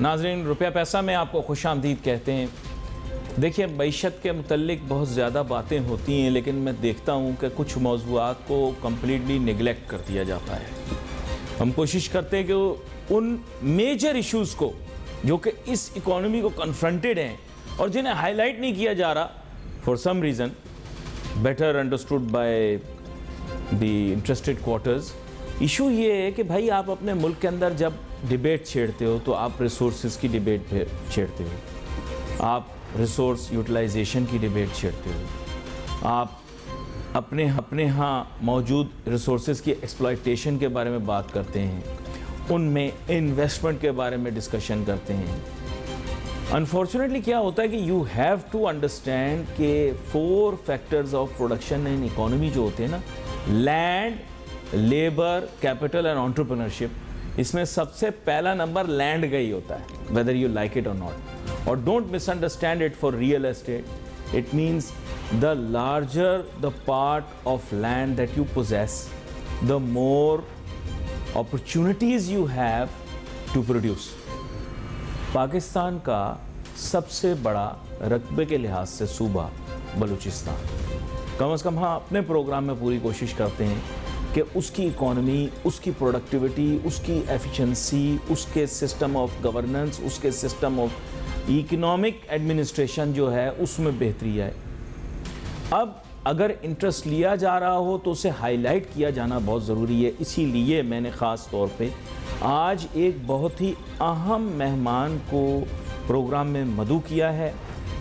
नाज़रीन, रुपया पैसा में आपको खुशामदीद कहते हैं। देखिए, मईशत के मुतल्लिक बहुत ज़्यादा बातें होती हैं, लेकिन मैं देखता हूँ कि कुछ मौज़ूआत को कम्प्लीटली निगलेक्ट कर दिया जाता है। हम कोशिश करते हैं कि उन मेजर इश्यूज़ को जो कि इस इकॉनमी को कन्फ्रंटेड हैं और जिन्हें हाईलाइट नहीं किया जा रहा for some reason, better understood by the interested quarters. Issue ये है कि भाई, आप अपने मुल्क के अंदर जब डिबेट छेड़ते हो तो आप रिसोर्सेज की डिबेट छेड़ते हो, आप रिसोर्स यूटिलाइजेशन की डिबेट छेड़ते हो, आप अपने यहाँ मौजूद रिसोर्सेज की एक्सप्लॉयटेशन के बारे में बात करते हैं, उनमें इन्वेस्टमेंट के बारे में डिस्कशन करते हैं। अनफॉर्चुनेटली क्या होता है कि यू हैव टू अंडरस्टैंड के 4 factors of production in economy जो होते हैं ना, land, labour, capital and entrepreneurship, इसमें सबसे पहला नंबर लैंड का ही होता है, वेदर यू लाइक इट और नॉट। और don't misunderstand it for real estate, it means the larger the part of land that you possess, the more opportunities you have to produce. Pakistan का सबसे बड़ा रकबे के लिहाज से सूबा बलूचिस्तान, कम से कम हाँ अपने प्रोग्राम में पूरी कोशिश करते हैं कि उसकी इकॉनमी, उसकी प्रोडक्टिविटी, उसकी एफिशिएंसी, उसके सिस्टम ऑफ गवर्नेंस, उसके सिस्टम ऑफ इकोनॉमिक एडमिनिस्ट्रेशन जो है उसमें बेहतरी आए। अब अगर इंटरेस्ट लिया जा रहा हो तो उसे हाईलाइट किया जाना बहुत ज़रूरी है। इसीलिए मैंने ख़ास तौर पे आज एक बहुत ही अहम मेहमान को प्रोग्राम में मदऊ किया है,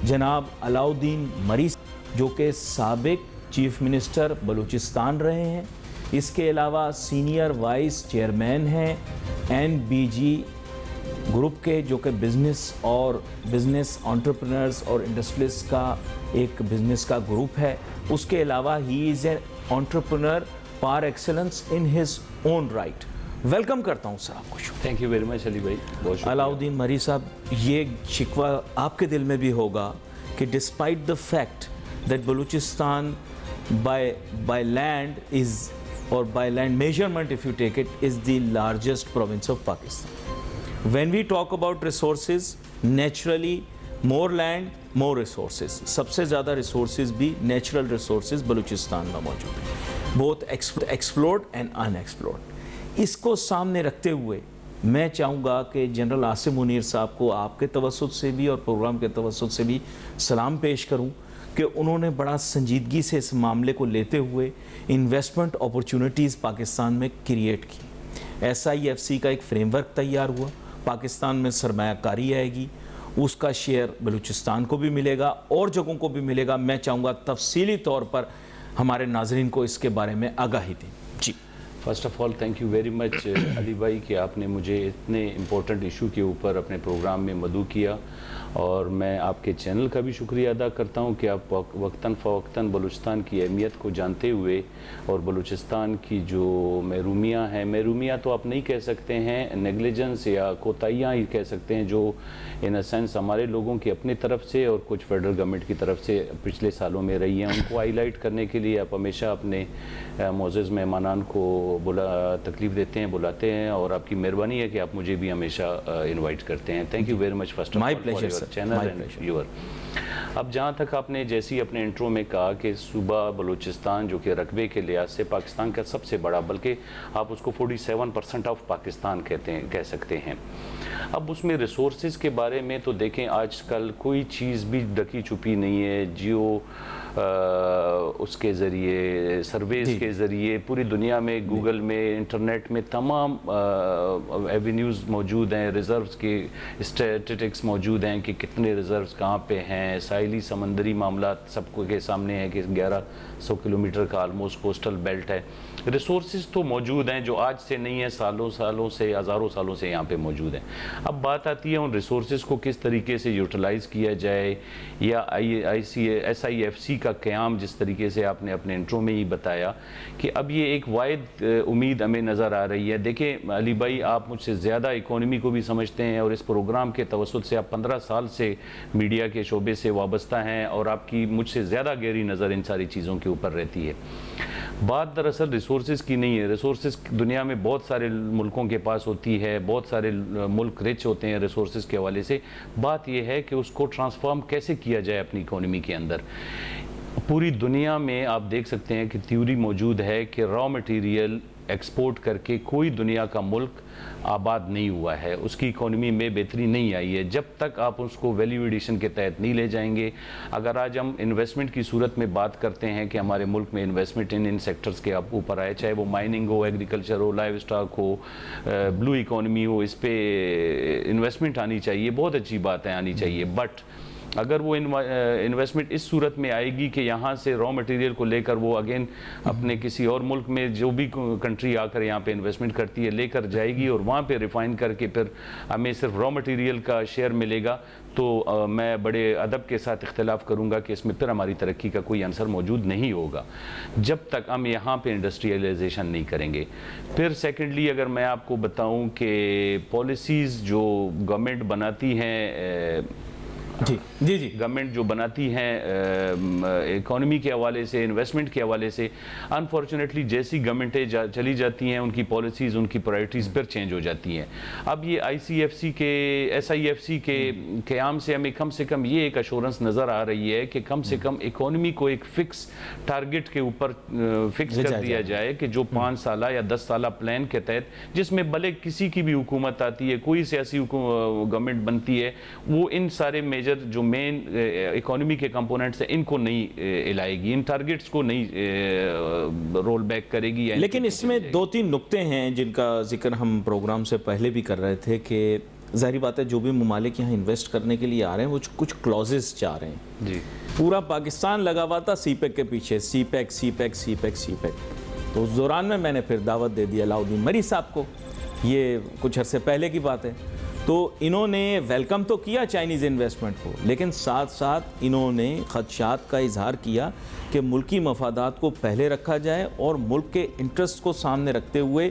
जनाब अलाउद्दीन मरी, जो कि साबिक चीफ मिनिस्टर बलूचिस्तान रहे हैं। इसके अलावा सीनियर वाइस चेयरमैन हैं NBG ग्रुप के, जो कि बिज़नेस एंटरप्रेन्योर्स और इंडस्ट्रियलिस्ट का एक बिज़नेस का ग्रुप है। उसके अलावा he is an entrepreneur par excellence in his own right. Welcome करता हूँ सर आपको। Thank you very much Ali भाई, बहुत शुक्रिया। अलाउद्दीन मरी साहब, ये शिकवा आपके दिल में भी होगा कि despite the fact that Balochistan by land is, or by land measurement if you take it, is the largest province of Pakistan. When we talk about resources, naturally more land, more resources. सबसे ज़्यादा resources भी natural resources Balochistan में मौजूद हैं, both explored and unexplored। इसको सामने रखते हुए मैं चाहूँगा कि जनरल आसिम मुनीर साहब को आपके तवस्सुत से भी और प्रोग्राम के तवस्सुत से भी सलाम पेश करूँ कि उन्होंने बड़ा संजीदगी से इस मामले को लेते हुए इन्वेस्टमेंट अपॉर्चुनिटीज़ पाकिस्तान में क्रिएट की। SIFC का एक फ्रेमवर्क तैयार हुआ, पाकिस्तान में सरमायाकारी आएगी, उसका शेयर बलूचिस्तान को भी मिलेगा और जगहों को भी मिलेगा। मैं चाहूँगा तफसीली तौर पर हमारे नाजरीन को इसके बारे में आगाही दें। जी, first of all thank you very much Ali भाई कि आपने मुझे इतने इम्पोर्टेंट इशू के ऊपर अपने प्रोग्राम में मदऊ किया, और मैं आपके चैनल का भी शुक्रिया अदा करता हूं कि आप वक्तन फ़वक्तन बलूचिस्तान की अहमियत को जानते हुए और बलूचिस्तान की जो महरूमियाँ हैं, महरूमियाँ तो आप नहीं कह सकते हैं, नेगलिजेंस या कोताहियाँ ही कह सकते हैं, जो इन अ सेंस हमारे लोगों की अपनी तरफ से और कुछ फेडरल गवर्नमेंट की तरफ से पिछले सालों में रही हैं, उनको हाईलाइट करने के लिए आप हमेशा अपने मोअज़्ज़ज़ मेहमानान को तकलीफ़ देते हैं, बुलाते हैं, और आपकी मेहरबानी है कि आप मुझे भी हमेशा इन्वाइट करते हैं। Thank you very much first of all channel and viewer. अब जहाँ तक आपने जैसी अपने इंट्रो में कहा कि सूबा बलूचिस्तान जो कि रकबे के लिहाज से पाकिस्तान का सबसे बड़ा, बल्कि आप उसको 47% ऑफ पाकिस्तान कह सकते हैं। अब उसमें रिसोर्सेज के बारे में तो देखें, आजकल कोई चीज़ भी ढकी छुपी नहीं है। जियो उसके ज़रिए, सर्वेज के ज़रिए पूरी दुनिया में, गूगल में, इंटरनेट में तमाम एवेन्यूज़ मौजूद हैं, रिज़र्व्स के स्टैटिस्टिक्स मौजूद हैं कि कितने रिज़र्व्स कहाँ पे हैं। साहिली समंदरी मामला सबको के सामने है कि 1100 किलोमीटर का आलमोस्ट कोस्टल बेल्ट है। रिसोर्सेज तो मौजूद हैं जो आज से नहीं है, सालों से, हज़ारों सालों से यहाँ पे मौजूद हैं। अब बात आती है उन रिसोर्सेज को किस तरीके से यूटिलाइज़ किया जाए, या SIFC का क़याम, जिस तरीके से आपने अपने इंट्रो में ही बताया कि अब ये एक वाहिद उम्मीद हमें नज़र आ रही है। देखें अली भाई, आप मुझसे ज़्यादा इकोनॉमी को भी समझते हैं, और इस प्रोग्राम के तवस्सुत से आप 15 साल से मीडिया के शोबे से वाबस्ता हैं, और आपकी मुझसे ज़्यादा गहरी नज़र इन सारी चीज़ों के के ऊपर रहती है। बात दरअसल रिसोर्सेज की नहीं है। रिसोर्सेज दुनिया में बहुत सारे मुल्कों के पास होती है, बहुत सारे मुल्क रिच होते हैं रिसोर्सेज के हवाले से। बात यह है कि उसको ट्रांसफॉर्म कैसे किया जाए अपनी इकोनॉमी के अंदर। पूरी दुनिया में आप देख सकते हैं कि थ्योरी मौजूद है कि रॉ मटेरियल एक्सपोर्ट करके कोई दुनिया का मुल्क आबाद नहीं हुआ है, उसकी इकोनॉमी में बेहतरी नहीं आई है जब तक आप उसको वैल्यू एडिशन के तहत नहीं ले जाएंगे। अगर आज हम इन्वेस्टमेंट की सूरत में बात करते हैं कि हमारे मुल्क में इन्वेस्टमेंट इन सेक्टर्स के ऊपर आए, चाहे वो माइनिंग हो, एग्रीकल्चर हो, लाइव स्टॉक हो, ब्लू इकोनॉमी हो, इस पर इन्वेस्टमेंट आनी चाहिए, बहुत अच्छी बात है, आनी चाहिए। बट अगर वो इन्वेस्टमेंट इस सूरत में आएगी कि यहाँ से रॉ मटेरियल को लेकर वो अगेन अपने किसी और मुल्क में जो भी कंट्री आकर यहाँ पे इन्वेस्टमेंट करती है लेकर जाएगी और वहाँ पे रिफाइन करके फिर हमें सिर्फ रॉ मटेरियल का शेयर मिलेगा, तो मैं बड़े अदब के साथ इख्तिलाफ करूँगा कि इसमें फिर हमारी तरक्की का कोई आंसर मौजूद नहीं होगा जब तक हम यहाँ पे इंडस्ट्रियलाइजेशन नहीं करेंगे। फिर सेकेंडली अगर मैं आपको बताऊँ कि पॉलिसीज़ जो गवर्नमेंट बनाती हैं, जी जी जी गवर्नमेंट जो बनाती हैं इकोनॉमी के हवाले से, इन्वेस्टमेंट के हवाले से, अनफॉर्चुनेटली जैसी गवर्नमेंटें चली जाती हैं उनकी पॉलिसीज़, उनकी प्रायोरिटीज़ फिर चेंज हो जाती हैं। अब ये ICFC के SIFC के क़याम से हमें कम से कम ये एक अश्योरेंस नज़र आ रही है कि कम से कम इकोनॉमी को एक फ़िक्स टारगेट के ऊपर फिक्स कर दिया जाए कि जो 5 साल या 10 साल प्लान के तहत, जिसमें भले किसी की भी हुकूमत आती है, कोई सियासी गवर्नमेंट बनती है, वो इन सारे मेजर जो मेन इकोनॉमी के कंपोनेंट्स हैं इनको नहीं लाएगी, इन टारगेट्स को नहीं रोल बैक करेगी। लेकिन इसमें 2-3 नुक्ते हैं जिनका जिक्र हम प्रोग्राम से पहले भी कर रहे थे कि ज़ाहिर बात है जो भी ममालिक यहाँ इन्वेस्ट करने के लिए आ रहे हैं वो कुछ क्लॉजेस चाह रहे हैं जी। पूरा पाकिस्तान लगा हुआ था CPEC के पीछे, CPEC। तो उस दौरान में मैंने फिर दावत दे दी अलाउद्दीन मरी साहब को, ये कुछ अरसे पहले की बात है। तो इन्होंने वेलकम तो किया चाइनीज़ इन्वेस्टमेंट को, लेकिन साथ साथ इन्होंने खदशात का इजहार किया कि मुल्की मफादात को पहले रखा जाए और मुल्क के इंटरेस्ट को सामने रखते हुए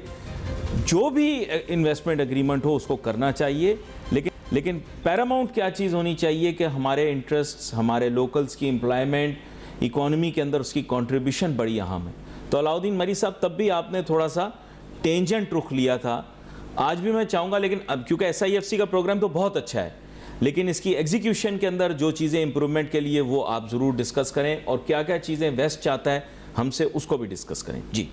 जो भी इन्वेस्टमेंट एग्रीमेंट हो उसको करना चाहिए। लेकिन पैरामाउंट क्या चीज़ होनी चाहिए कि हमारे इंटरेस्ट्स, हमारे लोकल्स की एम्प्लॉयमेंट, इकोनॉमी के अंदर उसकी कंट्रीब्यूशन बड़ी अहम है। तो अलाउद्दीन मरी साहब तब भी आपने थोड़ा सा टेंजेंट रुख लिया था, आज भी मैं चाहूँगा, लेकिन अब क्योंकि SIFC का प्रोग्राम तो बहुत अच्छा है, लेकिन इसकी एग्जीक्यूशन के अंदर जो चीज़ें इंप्रूवमेंट के लिए वो आप ज़रूर डिस्कस करें और क्या क्या चीज़ें वेस्ट चाहता है हमसे उसको भी डिस्कस करें। जी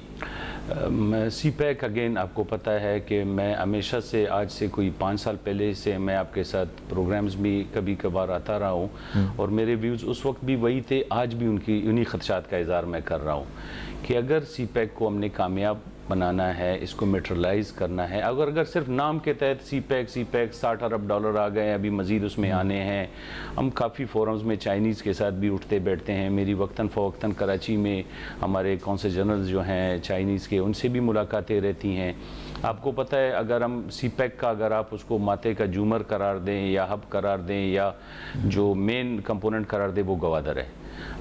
CPEC अगेन आपको पता है कि मैं हमेशा से, आज से कोई 5 साल पहले से मैं आपके साथ प्रोग्राम्स भी कभी कभार आता रहा हूँ और मेरे व्यूज़ उस वक्त भी वही थे, आज भी उन्हीं खदशात का इज़हार मैं कर रहा हूँ कि अगर CPEC को हमने कामयाब बनाना है, इसको मेट्रलाइज करना है, अगर सिर्फ नाम के तहत CPEC $60 अरब आ गए, अभी मज़ीद उसमें आने हैं। हम काफ़ी फोरम्स में चाइनीज़ के साथ भी उठते बैठते हैं, मेरी वक्तन फ़वक्तन कराची में हमारे कौंसल जनरल जो हैं चाइनीज़ के, उनसे भी मुलाकातें रहती हैं। आपको पता है अगर हम CPEC का अगर आप उसको माथे का जूमर करार दें या हब करार दें या जो मेन कंपोनेंट करार दें, वो गवादर है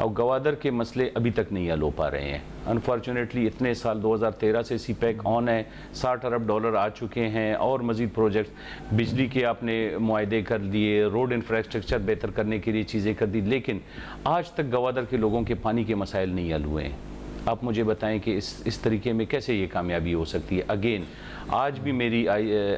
और गवादर के मसले अभी तक नहीं हल हो पा रहे हैं। अनफॉर्चुनेटली इतने साल 2013 से CPEC ऑन है, $60 अरब आ चुके हैं और मज़ीद प्रोजेक्ट, बिजली के आपने मुआहदे कर दिए, रोड इंफ्रास्ट्रक्चर बेहतर करने के लिए चीज़ें कर दी, लेकिन आज तक गवादर के लोगों के पानी के मसाइल नहीं हल हुए हैं। आप मुझे बताएं कि इस तरीके में कैसे ये कामयाबी हो सकती है। अगेन आज भी मेरी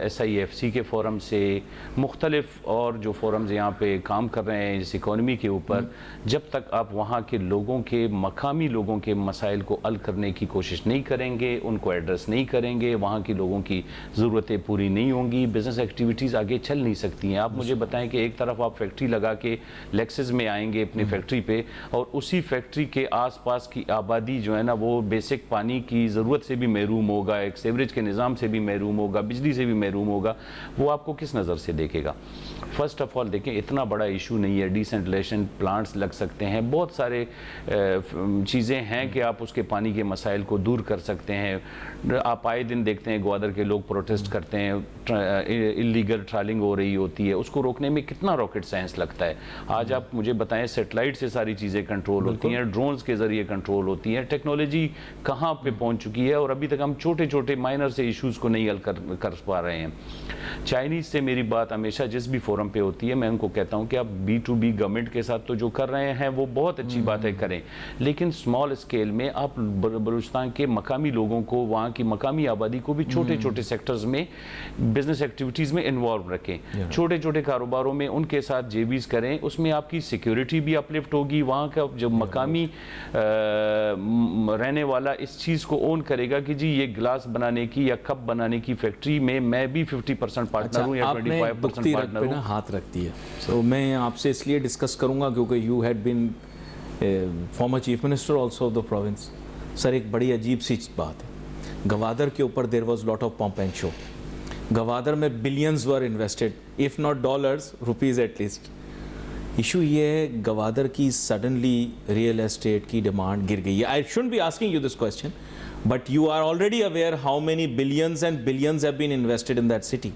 SIFC के फोरम से मुख्तलिफ और जो फोरम्स यहाँ पे काम कर रहे हैं इस इकोनॉमी के ऊपर, जब तक आप वहाँ के लोगों के, मकामी लोगों के मसाइल को हल करने की कोशिश नहीं करेंगे, उनको एड्रेस नहीं करेंगे, वहाँ के लोगों की ज़रूरतें पूरी नहीं होंगी, बिज़नेस एक्टिविटीज़ आगे चल नहीं सकती हैं। आप मुझे बताएं कि एक तरफ आप फैक्ट्री लगा के लेक्सेस में आएंगे अपनी फैक्ट्री पे और उसी फैक्ट्री के आसपास की आबादी जो है ना वो बेसिक पानी की ज़रूरत से भी महरूम होगा, एक सीवरेज के निज़ाम से भी महरूम होगा, बिजली से भी महरूम होगा, वो आपको किस नज़र से देखेगा? फर्स्ट ऑफ ऑल देखें, इतना बड़ा इशू नहीं है, डिसेंट्रेलाइजेशन प्लांट्स लग सकते हैं, बहुत सारे चीज़ें हैं कि आप उसके पानी के मसाइल को दूर कर सकते हैं। आप आए दिन देखते हैं ग्वादर के लोग प्रोटेस्ट करते हैं, इलीगल ट्रालिंग हो रही होती है, उसको रोकने में कितना रॉकेट साइंस लगता है। आज आप मुझे बताएं, सेटेलाइट से सारी चीज़ें कंट्रोल होती हैं, ड्रोन्स के ज़रिए कंट्रोल होती हैं, टेक्नोलॉजी कहाँ पे पहुंच चुकी है और अभी तक हम छोटे छोटे माइनर से इश्यूज को नहीं हल कर पा रहे हैं। चाइनीज से मेरी बात हमेशा जिस भी फोरम पे होती है, मैं उनको कहता हूं कि आप B2B गवर्नमेंट के साथ तो जो कर रहे हैं वो बहुत अच्छी बात है, करें, लेकिन स्मॉल स्केल में आप बलूचिस्तान के मकामी लोगों को, वहाँ की मकामी आबादी को भी छोटे छोटे सेक्टर्स में बिजनेस एक्टिविटीज़ में इन्वॉल्व रखें, छोटे छोटे कारोबारों में उनके साथ JVs करें, उसमें आपकी सिक्योरिटी भी अपलिफ्ट होगी। वहाँ का जो मकामी रहने वाला इस चीज़ को ओन करेगा कि जी ये ग्लास बनाने की या कप बनाने की फैक्ट्री में मैं भी 50% पार्टनर हूँ या 25% पार्टनर हूँ। हाथ रखती है, तो मैं आपसे इसलिए डिस्कस करूंगा क्योंकि you had been former chief minister also of the province. Sir, एक बड़ी अजीब सी बात है, गवादर के ऊपर there was lot of pomp and show. Gwadar में billions were invested, if not dollars, rupees at least. Issue ये है गवादर की सडनली रियल एस्टेट की डिमांड गिर गई है। I shouldn't be asking you this question, but you are already aware how many billions and billions have been invested in that city,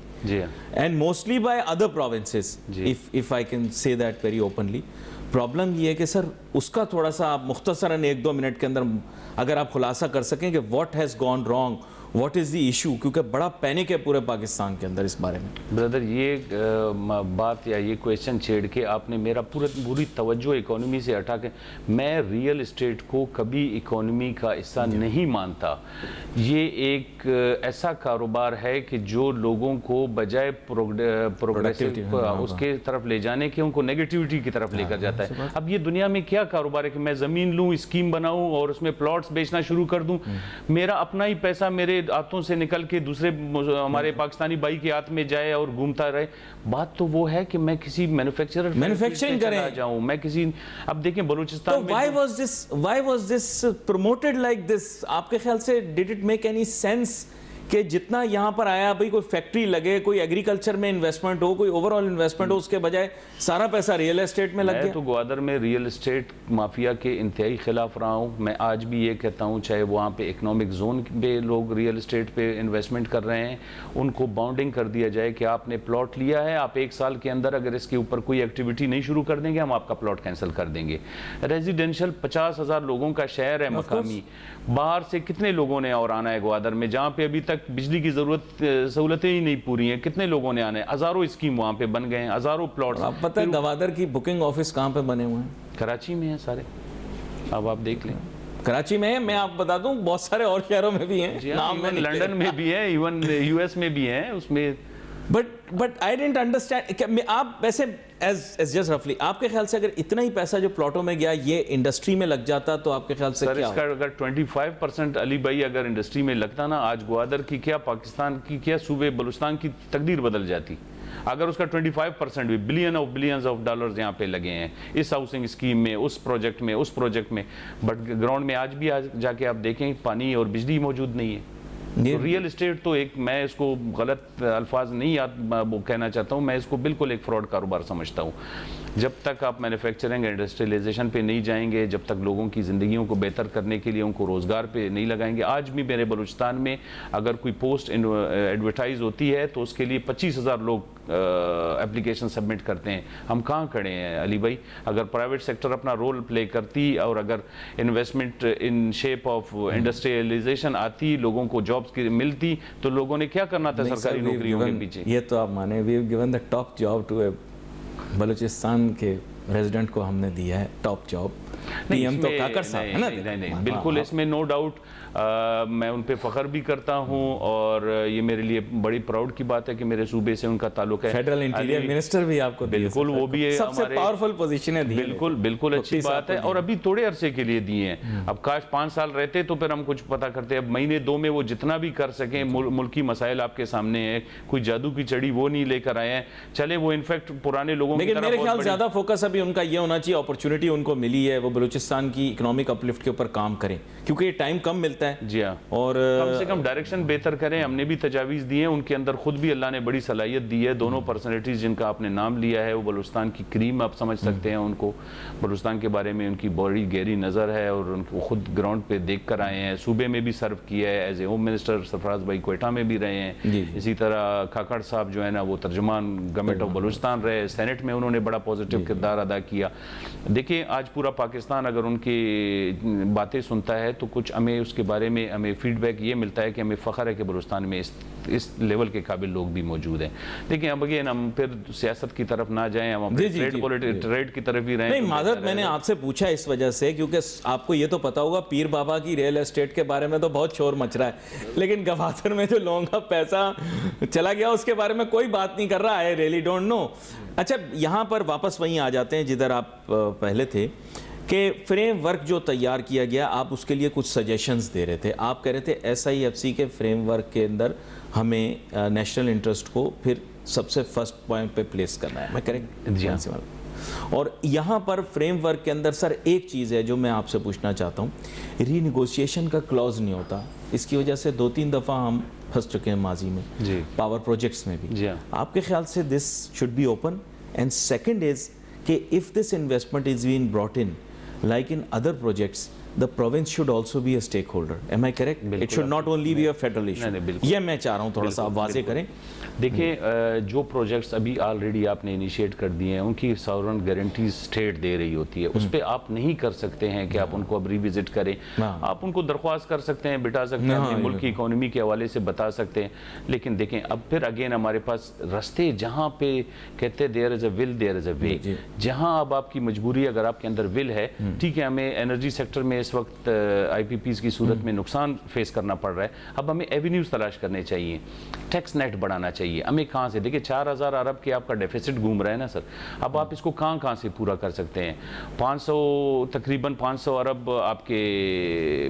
and mostly by other provinces, if I can say that very openly. Problem ये है कि sir उसका थोड़ा सा आप मुख्तसरन 1-2 minute के अंदर अगर आप खुलासा कर सकें कि what has gone wrong, what is the issue, क्योंकि बड़ा पैनिक है पूरे पाकिस्तान के अंदर इस बारे में। ब्रदर, ये बात या ये क्वेश्चन छेड़ के आपने मेरा पूरी तवज्जो इकोनॉमी से हटा के, मैं रियल एस्टेट को कभी इकोनॉमी का हिस्सा नहीं मानता। ये एक ऐसा कारोबार है कि जो लोगों को बजाय प्रोग्रेसिव उसके तरफ ले जाने के उनको नेगेटिविटी की तरफ लेकर जाता है। अब ये दुनिया में क्या कारोबार है कि मैं ज़मीन लूँ, स्कीम बनाऊँ और उसमें प्लॉट्स बेचना शुरू कर दूँ, मेरा अपना ही पैसा मेरे हाथों से निकल के दूसरे हमारे पाकिस्तानी भाई के हाथ में जाए और घूमता रहे। बात तो वो है कि मैं किसी मैन्युफैक्चरिंग करे जाऊं, मैं किसी, अब देखें बलूचिस्तान में why was this promoted like this? आपके ख्याल से did it make any sense कि जितना यहाँ पर आया भाई कोई फैक्ट्री लगे, कोई एग्रीकल्चर में इन्वेस्टमेंट हो, कोई ओवरऑल इन्वेस्टमेंट हो, उसके बजाय सारा पैसा रियल एस्टेट में लग गया? मैं तो ग्वादर में रियल एस्टेट माफिया के इंतहाई खिलाफ रहा हूँ। मैं आज भी ये कहता हूँ, चाहे वहाँ पे इकोनॉमिक जोन पे लोग रियल एस्टेट पे इन्वेस्टमेंट कर रहे हैं, उनको बाउंडिंग कर दिया जाए कि आपने प्लॉट लिया है, आप 1 साल के अंदर अगर इसके ऊपर कोई एक्टिविटी नहीं शुरू कर देंगे, हम आपका प्लॉट कैंसिल कर देंगे। रेजिडेंशियल 50,000 लोगों का शहर है मकामी, बाहर से कितने लोगों ने और आना है ग्वादर में, जहाँ पे अभी तक बिजली की सहूलतें ही नहीं पूरी हैं, कितने लोगों ने आना है। हजारों स्कीम वहाँ पे बन गए हैं, हजारों प्लॉट्स। आप पता है गवादर की बुकिंग ऑफिस कहाँ पे बने हुए हैं? कराची में है सारे, अब आप देख लें। कराची में है, मैं आपको बता दूं बहुत सारे और शहरों में भी हैं, नाम में लंदन में भी है, इवन US में भी हैं उसमें। But I didn't understand. आप वैसे एज जस्ट रफली आपके ख्याल से अगर इतना ही पैसा जो प्लॉटों में गया ये इंडस्ट्री में लग जाता तो आपके ख्याल से क्या इसका अगर 25% अली भाई अगर इंडस्ट्री में लगता ना, आज ग्वादर की क्या, पाकिस्तान की क्या, सूबे बलूचिस्तान की तकदीर बदल जाती। अगर उसका 25% भी, बिलियंस ऑफ डॉलर्स यहाँ पे लगे हैं इस हाउसिंग स्कीम में, उस प्रोजेक्ट में, बट ग्राउंड में आज भी जाके आप देखें पानी और बिजली मौजूद नहीं है। तो रियल एस्टेट तो एक, मैं इसको गलत अल्फाज नहीं वो कहना चाहता हूँ, मैं इसको बिल्कुल एक फ्रॉड कारोबार समझता हूँ। जब तक आप मैन्युफैक्चरिंग इंडस्ट्रियलाइजेशन पे नहीं जाएंगे, जब तक लोगों की ज़िंदगियों को बेहतर करने के लिए उनको रोज़गार पे नहीं लगाएंगे। आज भी मेरे बलूचिस्तान में अगर कोई पोस्ट एडवर्टाइज होती है तो उसके लिए 25,000 लोग एप्लीकेशन सबमिट करते हैं। हम कहाँ खड़े हैं अली भाई? अगर प्राइवेट सेक्टर अपना रोल प्ले करती और अगर investment in shape of industrialisation आती, लोगों को जॉब्स की मिलती, तो लोगों ने क्या करना था सरकारी नौकरियों के पीछे? ये तो आप माने, we have given the top job to a Balochistan के रेजिडेंट को हमने दिया है टॉप जॉब। पीएम तो काकर साहब है ना? नहीं, बिल्कुल, इसमें नो डाउट मैं उन पे फ़ख्र भी करता हूँ और ये मेरे लिए बड़ी प्राउड की बात है कि मेरे सूबे से उनका ताल्लुक है। फेडरल इंटीरियर मिनिस्टर भी आपको बिल्कुल, वो भी सबसे पावरफुल पोजीशन है। बिल्कुल अच्छी बात है, और अभी थोड़े अरसे के लिए दिए हैं। अब काश 5 साल रहते तो फिर हम कुछ पता करते। अब महीने 2 में वो जितना भी कर सकें, मुल्की मसाइल आपके सामने है, कोई जादू की चड़ी वो नहीं लेकर आए हैं। चले वो इनफैक्ट पुराने लोगों की तरह, मेरे ख्याल ज्यादा फोकस अभी उनका ये होना चाहिए, अपॉर्चुनिटी उनको मिली है, वो बलूचिस्तान की इकोनॉमिक अपलिफ्ट के ऊपर काम करें, क्योंकि ये टाइम कम मिलता है। जी हाँ, और कम से कम डायरेक्शन बेहतर करें। हमने भी तजावीज़ दी हैं, उनके अंदर खुद भी अल्लाह ने बड़ी सलाहियत दी है। दोनों पर्सनैलिटीज़ जिनका आपने नाम लिया है, वो बलूचिस्तान की क्रीम आप समझ सकते हैं उनको। बलूचिस्तान के बारे में उनकी बड़ी गहरी नज़र है और उनको खुद ग्राउंड पे देख कर आए हैं। सूबे में भी सर्व किया है, as a home minister Sarfaraz भाई क्वेटा में भी रहे हैं। इसी तरह खाकड़ साहब जो है ना, वो तर्जुमान गवर्नमेंट ऑफ बलूचिस्तान रहे। सेनेट में उन्होंने बड़ा पॉजिटिव किरदार अदा किया। देखिए, आज पूरा पाकिस्तान पाकिस्तान अगर उनकी बातें सुनता है तो कुछ हमें उसके बारे में हमें फीडबैक ये मिलता है कि हमें फ़ख्र है कि बलूचिस्तान में इस लेवल के काबिल लोग भी मौजूद हैं। देखिए अब अगेन हम फिर सियासत की तरफ ना जाएं, हम अपने ट्रेड की तरफ ही रहें। नहीं माजरत, मैंने आपसे पूछा इस वजह से क्योंकि आपको ये तो पता होगा पीर बाबा की रियल एस्टेट के बारे में तो बहुत शोर मच रहा है, लेकिन गवादर में जो लोगों का पैसा चला गया उसके बारे में कोई बात नहीं कर रहा है। Really don't know. अच्छा, यहाँ पर वापस वहीं आ जाते हैं जिधर आप पहले थे कि फ्रेमवर्क जो तैयार किया गया, आप उसके लिए कुछ सजेशंस दे रहे थे। आप कह रहे थे SIFC के फ्रेमवर्क के अंदर हमें नेशनल इंटरेस्ट को फिर सबसे फर्स्ट पॉइंट पे प्लेस करना है, मैं करेक्ट? जी हाँ। और यहाँ पर फ्रेमवर्क के अंदर सर एक चीज़ है जो मैं आपसे पूछना चाहता हूँ, रीनिगोशिएशन का क्लॉज नहीं होता। इसकी वजह से 2-3 दफ़ा हम फंस चुके हैं माजी में, जी, पावर प्रोजेक्ट्स में भी। जी हाँ। आपके ख्याल से this should be open? And second is कि if this investment is been brought in like in other projects, the province should also be a stakeholder. Am I correct? It should not only be a federal issue. ये मैं चाह रहा हूँ थोड़ा सा आप वाज़े करें। देखिए जो प्रोजेक्ट्स अभी ऑलरेडी आपने इनिशिएट कर दिए हैं उनकी सॉवरेन गारंटीज स्टेट दे रही होती है, उस पर आप नहीं कर सकते हैं कि आप उनको अब रिविजिट करें। आप उनको दरख्वास्त कर सकते हैं, बिठा सकते हैं, अपने मुल्क की इकोनॉमी के हवाले से बता सकते हैं। लेकिन देखें अब फिर अगेन हमारे पास रास्ते जहाँ पे कहते हैं there is a will there is a way, जहाँ अब आपकी मजबूरी अगर आपके अंदर विल है, ठीक है, हमें एनर्जी सेक्टर में इस वक्त IPPs की सूरत में नुकसान फेस करना पड़ रहा है, अब हमें एवेन्यूज़ तलाश करने चाहिए, टैक्स नेट बढ़ाना चाहिए। हमें कहाँ से, देखिए 4000 अरब के आपका डेफिसिट घूम रहा है ना सर, अब आप इसको कहाँ से पूरा कर सकते हैं? 500 तकरीबन 500 अरब आपके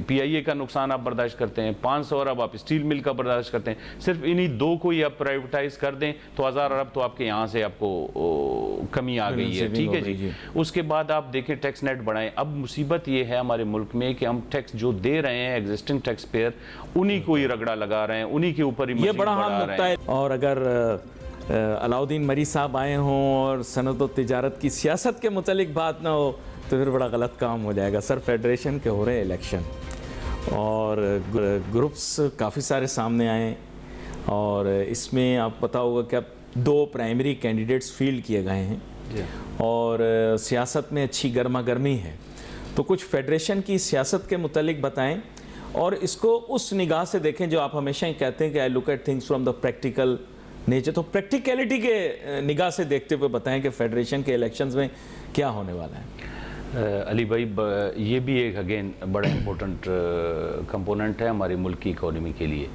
PIA का नुकसान आप बर्दाश्त करते हैं, 500 अरब आप स्टील मिल का बर्दाश्त करते हैं, सिर्फ इन्हीं दो को ही आप प्राइवेटाइज कर दें तो 1000 अरब तो आपके यहाँ से आपको कमी आ गई है, ठीक है जी। उसके बाद आप देखें टैक्स नेट बढ़ाएं। अब मुसीबत ये है हमारे मुल्क में कि हम टैक्स जो दे रहे हैं एग्जिस्टिंग टैक्स पेयर उन्हीं को ही रगड़ा लगा रहे हैं, उन्हीं के ऊपर ही ये बड़ा अहम नुक्ता है। और अगर अलाउद्दीन मरी साहब आए हों और सनत और तिजारत की सियासत के मुतालिक बात ना हो तो फिर बड़ा गलत काम हो जाएगा। सर फेडरेशन के हो रहे हैं इलेक्शन और ग्रुप्स काफ़ी सारे सामने आए और इसमें आप पता होगा कि अब 2 प्राइमरी कैंडिडेट्स फील्ड किए गए हैं और सियासत में अच्छी गर्मा गर्मी है, तो कुछ फेडरेशन की सियासत के मुतालिक बताएं और इसको उस निगाह से देखें जो आप हमेशा ही कहते हैं कि I look at things from the practical nature, तो प्रैक्टिकलिटी के निगाह से देखते हुए बताएं कि फेडरेशन के इलेक्शंस में क्या होने वाला है। अली भाई, ये भी एक अगेन बड़ा इम्पोर्टेंट कंपोनेंट है हमारे मुल्क की इकोनॉमी के लिए।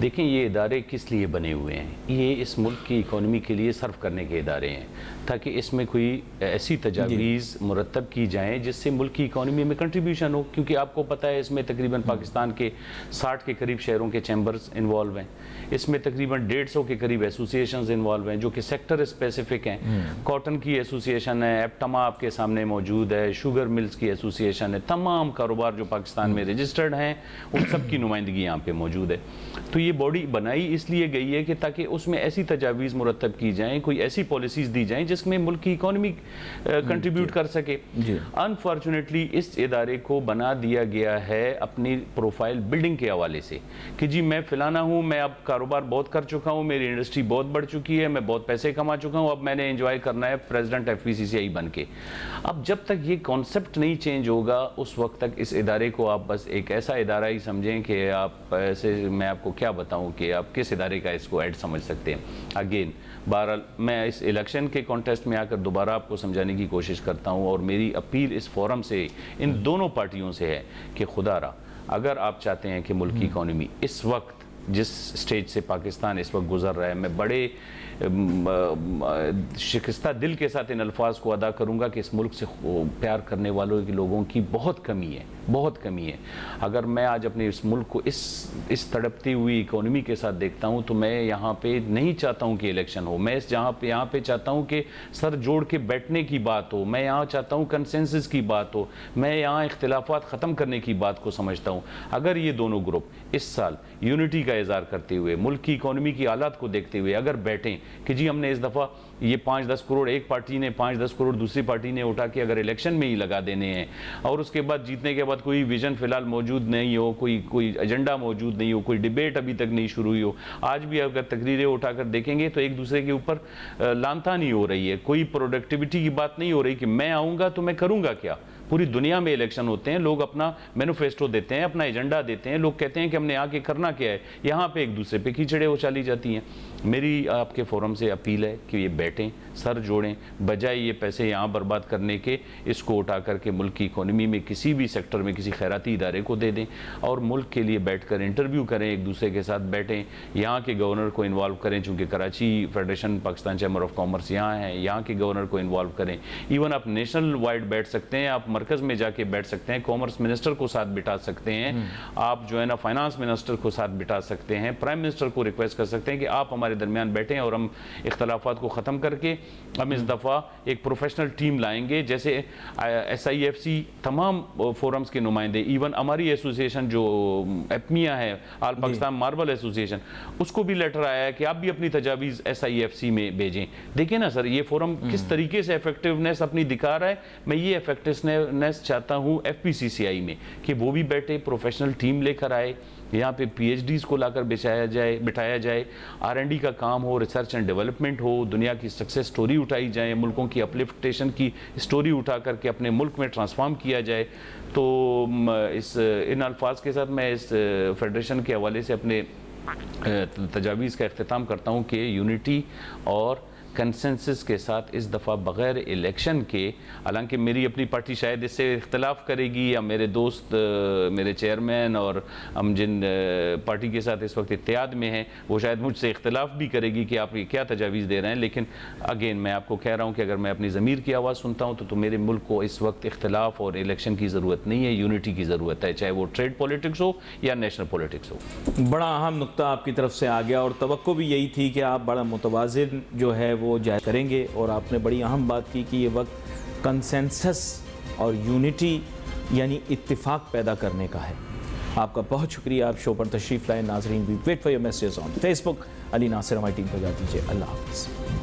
देखें ये इदारे किस लिए बने हुए हैं, ये इस मुल्क की इकोनॉमी के लिए सर्व करने के इदारे हैं ताकि इसमें कोई ऐसी तजावीज़ मुरतब की जाएँ जिससे मुल्क की इकोनॉमी में कंट्रीब्यूशन हो, क्योंकि आपको पता है इसमें तकरीबन पाकिस्तान के 60 के करीब शहरों के चैम्बर्स इन्वॉल्व हैं, इसमें तकरीबन 150 के करीब एसोसिएशंस इन्वॉल्व हैं जो कि सेक्टर स्पेसिफिक हैं। कॉटन की एसोसिएशन है, एप्टमा आपके सामने मौजूद है, शुगर मिल्स की एसोसिएशन है, तमाम कारोबार जो पाकिस्तान में रजिस्टर्ड हैं उन सब की नुमाइंदगी यहाँ पे मौजूद है। तो ये बॉडी बनाई इसलिए गई है कि ताकि उसमें ऐसी तजावीज़ मुरतब की जाएँ, कोई ऐसी पॉलिसीज़ दी जाएँ जिसमें मुल्क की इकोनॉमी कंट्रीब्यूट कर सके। अनफॉर्चुनेटली इस इदारे को बना दिया गया है अपनी प्रोफाइल बिल्डिंग के हवाले से कि जी मैं फ़लाना हूँ, मैं अब कारोबार बहुत कर चुका हूँ, मेरी इंडस्ट्री बहुत बढ़ चुकी है, मैं बहुत पैसे कमा चुका हूँ, अब मैंने एंजॉय करना है प्रेसिडेंट FPCCI बन के। अब जब तक ये कॉन्सेप्ट नहीं चेंज होगा उस वक्त तक इस इदारे को आप बस एक ऐसा इदारा ही समझें कि आप ऐसे, मैं आपको क्या बताऊं कि आप किस इदारे का इसको ऐड समझ सकते हैं। अगेन बहरहाल मैं इस इलेक्शन के कॉन्टेस्ट में आकर दोबारा आपको समझाने की कोशिश करता हूं और मेरी अपील इस फोरम से इन दोनों पार्टियों से है कि खुदारा अगर आप चाहते हैं कि मुल्क की इकॉनमी इस वक्त जिस स्टेज से पाकिस्तान इस वक्त गुजर रहा है, मैं बड़े शिकस्ता दिल के साथ इन अल्फाज को अदा करूंगा कि इस मुल्क से प्यार करने वालों के लोगों की बहुत कमी है, बहुत कमी है। अगर मैं आज अपने इस मुल्क को इस तड़पती हुई इकोनॉमी के साथ देखता हूं तो मैं यहाँ पे नहीं चाहता हूं कि इलेक्शन हो, मैं यहाँ पे चाहता हूं कि सर जोड़ के बैठने की बात हो, मैं यहाँ चाहता हूँ कंसेंसस की बात हो, मैं यहाँ इख्तिलाफात ख़त्म करने की बात को समझता हूँ। अगर ये दोनों ग्रुप इस साल यूनिटी का इज़हार करते हुए मुल्क की इकोनॉमी की हालात को देखते हुए अगर बैठें कि जी हमने इस दफ़ा ये 5-10 करोड़ एक पार्टी ने, 5-10 करोड़ दूसरी पार्टी ने उठा के अगर इलेक्शन में ही लगा देने हैं और उसके बाद जीतने के बाद कोई विजन फिलहाल मौजूद नहीं हो, कोई एजेंडा मौजूद नहीं हो, कोई डिबेट अभी तक नहीं शुरू हुई हो, आज भी अगर तकरीरें उठाकर देखेंगे तो एक दूसरे के ऊपर लानतानी हो रही है, कोई प्रोडक्टिविटी की बात नहीं हो रही कि मैं आऊँगा तो मैं करूँगा क्या, पूरी दुनिया में इलेक्शन होते हैं, लोग अपना मैनिफेस्टो देते हैं, अपना एजेंडा देते हैं, लोग कहते हैं कि हमने आके करना क्या है, यहाँ पे एक दूसरे पे कीचड़े उछाली जाती हैं। मेरी आपके फोरम से अपील है कि ये बैठें, सर जोड़ें, बजाय ये पैसे यहाँ बर्बाद करने के इसको उठा करके मुल्क की इकोनॉमी में किसी भी सेक्टर में किसी खैराती इदारे को दे दें और मुल्क के लिए बैठकर इंटरव्यू करें, एक दूसरे के साथ बैठें, यहाँ के गवर्नर को इन्वॉल्व करें, चूँकि Karachi federation Pakistan chamber of commerce यहाँ है, यहाँ के गवर्नर को इन्वॉल्व करें। इवन आप नेशनल वाइड बैठ सकते हैं, आप मरकज़ में जाके बैठ सकते हैं, कॉमर्स मिनिस्टर को साथ बिठा सकते हैं, आप जो है ना फाइनेंस मिनिस्टर को साथ बिठा सकते हैं, प्राइम मिनिस्टर को रिक्वेस्ट कर सकते हैं कि आप हमारे दरमियान बैठें और हम इख्तलाफात को ख़त्म करके हम इस दफ़ा एक प्रोफेशनल टीम लाएंगे। जैसे SIFC तमाम फोरम्स के नुमाइंदे, इवन हमारी एसोसिएशन जो एपमिया है, आल पाकिस्तान मार्बल एसोसिएशन, उसको भी लेटर आया है कि आप भी अपनी तजावीज़ SIFC में भेजें। देखिए ना सर, ये फोरम किस तरीके से इफेक्टिवनेस अपनी दिखा रहा है। मैं ये इफेक्टिवनेस चाहता हूँ FPCCI में कि वो भी बैठे, प्रोफेशनल टीम लेकर आए, यहाँ पे PhDs को लाकर बिठाया जाए, R&D का काम हो, रिसर्च एंड डेवलपमेंट हो, दुनिया की सक्सेस स्टोरी उठाई जाए, मुल्कों की अपलिफ्टेशन की स्टोरी उठा करके अपने मुल्क में ट्रांसफॉर्म किया जाए। तो इन अल्फाज के साथ मैं इस फेडरेशन के हवाले से अपने तजावीज़ का इख्तिताम करता हूँ कि यूनिटी और कंसेंसस के साथ इस दफ़ा बग़ैर इलेक्शन के, हालांकि मेरी अपनी पार्टी शायद इससे इख्तलाफ करेगी या मेरे दोस्त, मेरे चेयरमैन और हम जिन पार्टी के साथ इस वक्त इत्तेहाद में हैं वो शायद मुझसे इख्तलाफ भी करेगी कि आप ये क्या तजावीज़ दे रहे हैं। लेकिन अगेन मैं आपको कह रहा हूँ कि अगर मैं अपनी ज़मीर की आवाज़ सुनता हूँ तो मेरे मुल्क को इस वक्त इख्तलाफ और इलेक्शन की ज़रूरत नहीं है, यूनिटी की ज़रूरत है, चाहे वो ट्रेड पॉलिटिक्स हो या नेशनल पॉलिटिक्स हो। बड़ा अहम नुक्ता आपकी तरफ से आ गया और तवक्को भी यही थी कि आप बड़ा मुतवाज़िन जो है वो जाहिर करेंगे, और आपने बड़ी अहम बात की कि ये वक्त कंसेंसस और यूनिटी यानी इत्तिफाक पैदा करने का है। आपका बहुत शुक्रिया, आप शो पर तशरीफ़ लाए। नाज़रीन, we wait for your message on Facebook. Ali Nasir हमारी टीम को जा दीजिए। अल्लाह हाफ़िज़।